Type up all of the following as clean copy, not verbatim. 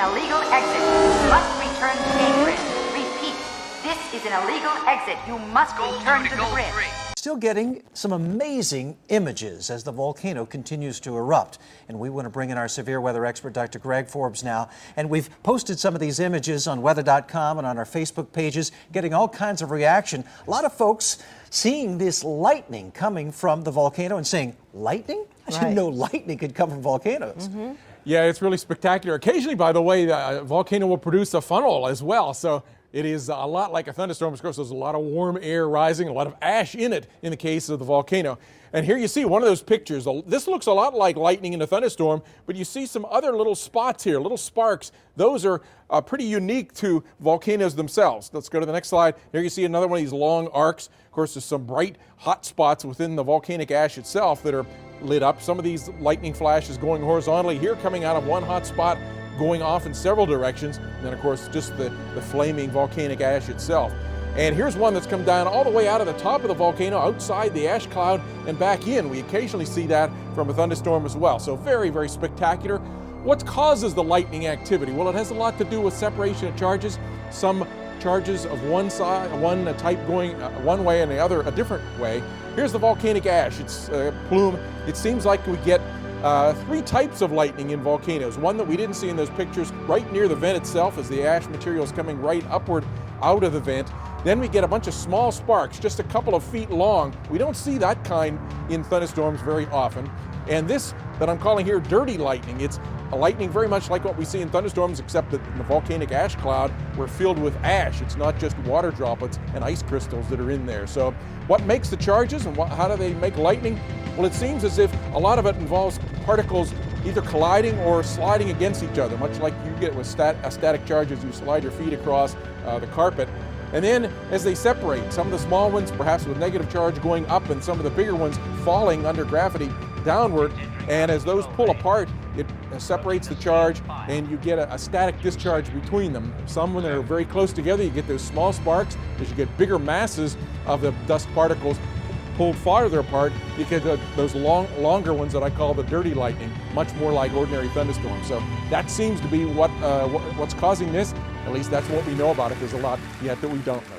an illegal exit. You must return to main grid. Repeat, this is an illegal exit. You must return to the grid. Still getting some amazing images as the volcano continues to erupt. And we want to bring in our severe weather expert, Dr. Greg Forbes, now. And we've posted some of these images on weather.com and on our Facebook pages, getting all kinds of reaction. A lot of folks seeing this lightning coming from the volcano and saying, lightning? I didn't know lightning could come from volcanoes. Mm-hmm. Yeah, it's really spectacular. Occasionally, by the way, the volcano will produce a funnel as well. So it is a lot like a thunderstorm. Of course, there's a lot of warm air rising, a lot of ash in it in the case of the volcano. And here you see one of those pictures. This looks a lot like lightning in a thunderstorm, but you see some other little spots here, little sparks. Those are pretty unique to volcanoes themselves. Let's go to the next slide. Here you see another one of these long arcs. Of course, there's some bright hot spots within the volcanic ash itself that are lit up. Some of these lightning flashes going horizontally here, coming out of one hot spot, going off in several directions, and then of course just the flaming volcanic ash itself. And here's one that's come down all the way out of the top of the volcano, outside the ash cloud and back in. We occasionally see that from a thunderstorm as well. So very, very spectacular. What causes the lightning activity? Well, it has a lot to do with separation of charges. Some charges of one side, one type going one way and the other a different way. Here's the volcanic ash. It's plume. It seems like we get three types of lightning in volcanoes. One that we didn't see in those pictures right near the vent itself as the ash material is coming right upward out of the vent. Then we get a bunch of small sparks, just a couple of feet long. We don't see that kind in thunderstorms very often. And this that I'm calling here dirty lightning, it's a lightning very much like what we see in thunderstorms, except that in the volcanic ash cloud, we're filled with ash. It's not just water droplets and ice crystals that are in there. So what makes the charges and how do they make lightning? Well, it seems as if a lot of it involves particles either colliding or sliding against each other, much like you get with a static charge as you slide your feet across the carpet. And then as they separate, some of the small ones perhaps with negative charge going up and some of the bigger ones falling under gravity downward. And as those pull apart, it separates the charge and you get a static discharge between them. Some when they're very close together, you get those small sparks. As you get bigger masses of the dust particles pulled farther apart, you get those longer ones that I call the dirty lightning, much more like ordinary thunderstorms. So that seems to be what's causing this. At least that's what we know about it. There's a lot yet that we don't know.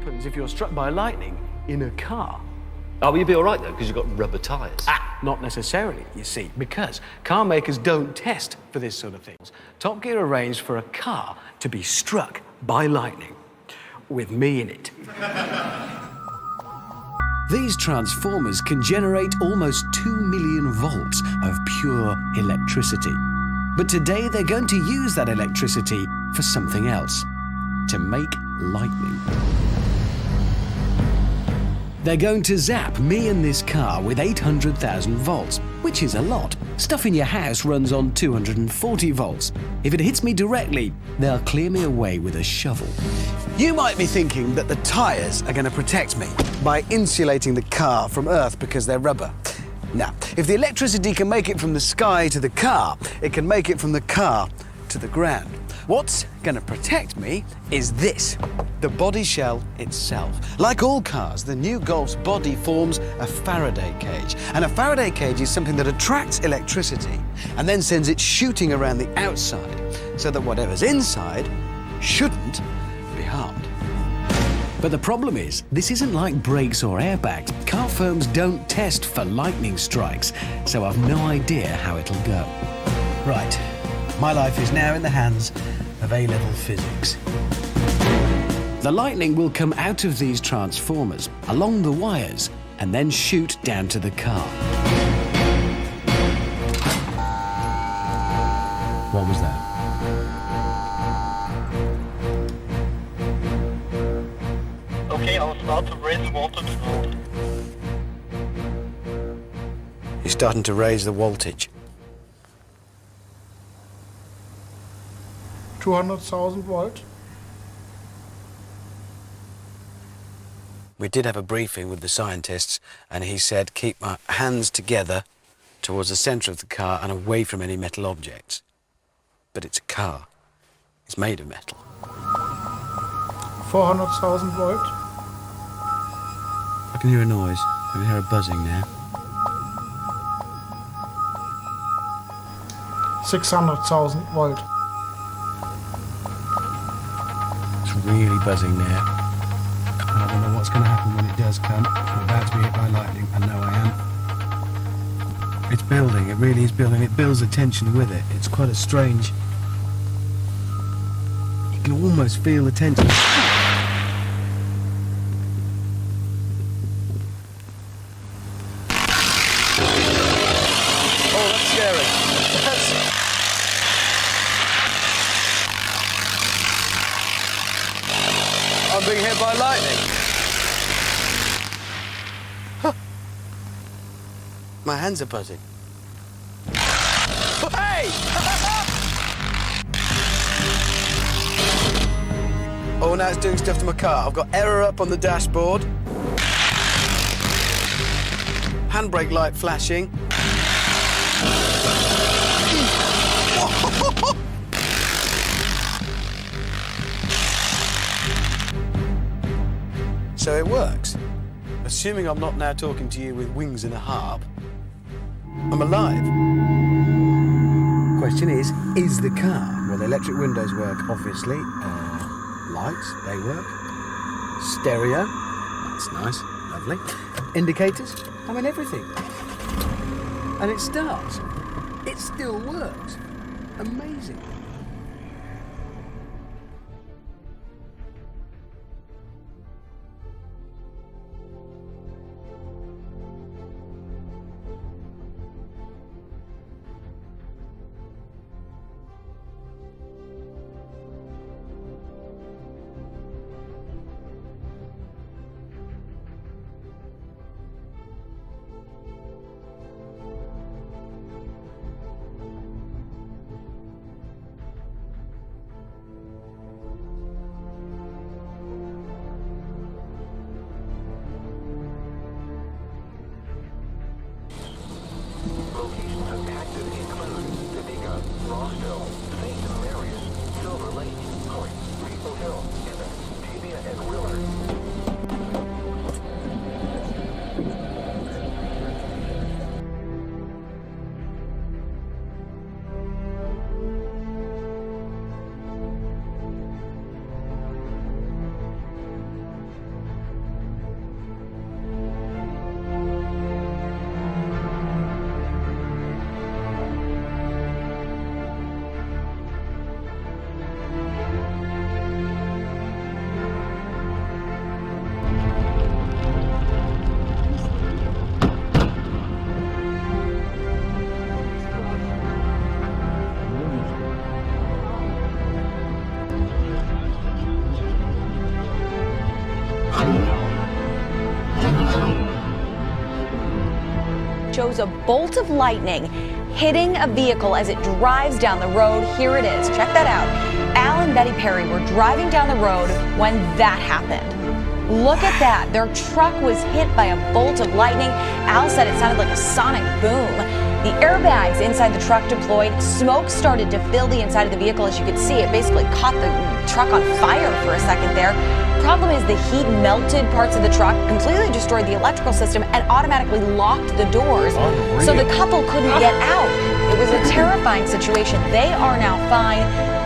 happens if you're struck by lightning in a car? Oh, well, you'll be all right, though, because you've got rubber tyres. Not necessarily, you see, because car makers don't test for this sort of things. Top Gear arranged for a car to be struck by lightning, with me in it. These transformers can generate almost 2 million volts of pure electricity. But today they're going to use that electricity for something else, to make lightning. They're going to zap me and this car with 800,000 volts, which is a lot. Stuff in your house runs on 240 volts. If it hits me directly, they'll clear me away with a shovel. You might be thinking that the tyres are going to protect me by insulating the car from Earth because they're rubber. Now, if the electricity can make it from the sky to the car, it can make it from the car to the ground. What's going to protect me is this, the body shell itself. Like all cars, the new Golf's body forms a Faraday cage. And a Faraday cage is something that attracts electricity and then sends it shooting around the outside so that whatever's inside shouldn't be harmed. But the problem is, this isn't like brakes or airbags. Car firms don't test for lightning strikes, so I've no idea how it'll go. Right, my life is now in the hands of A-level physics. The lightning will come out of these transformers, along the wires, and then shoot down to the car. What was that? Okay, I'll start to raise the voltage now. You're starting to raise the voltage. 200,000 volt. We did have a briefing with the scientists, and he said keep my hands together towards the centre of the car and away from any metal objects. But it's a car. It's made of metal. 400,000 volt. I can hear a noise. I can hear a buzzing now. 600,000 volt. It's really buzzing now. I don't know what's going to happen when it does come. I'm about to be hit by lightning. I know I am. It's building. It really is building. It builds the tension with it. It's quite a strange... You can almost feel the tension. Oh, that's scary. I'm being hit by lightning. Huh. My hands are buzzing. Hey! Oh, now it's doing stuff to my car. I've got error up on the dashboard. Handbrake light flashing. So it works. Assuming I'm not now talking to you with wings and a harp, I'm alive. Question is the car? Well, the electric windows work, obviously. Lights, they work. Stereo, that's nice, lovely. Indicators, I mean everything. And it starts. It still works. Amazing. shows a bolt of lightning hitting a vehicle as it drives down the road. Here it is. Check that out. Al and Betty Perry were driving down the road when that happened. Look at that. Their truck was hit by a bolt of lightning. Al said it sounded like a sonic boom. The airbags inside the truck deployed. Smoke started to fill the inside of the vehicle. As you could see, it basically caught the truck on fire for a second there. Problem is the heat melted parts of the truck, completely destroyed the electrical system, and automatically locked the doors. So the couple couldn't get out. It was a terrifying situation. They are now fine.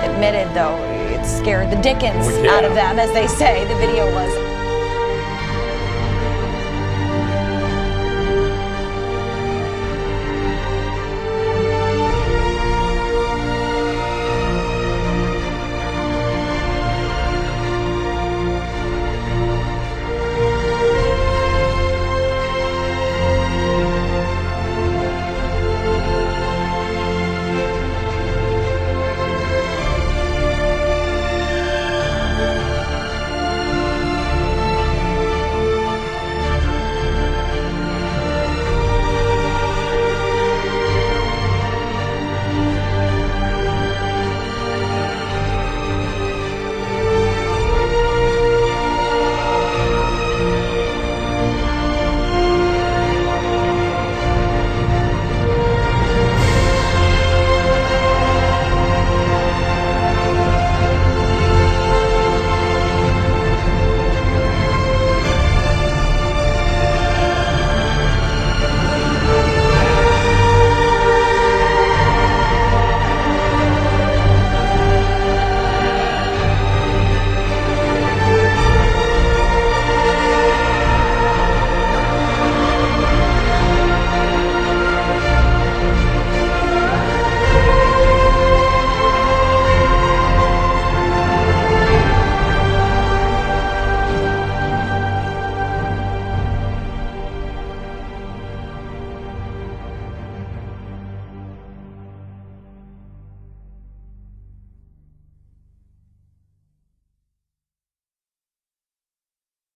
Admitted, though, it scared the dickens out of them, as they say. The video was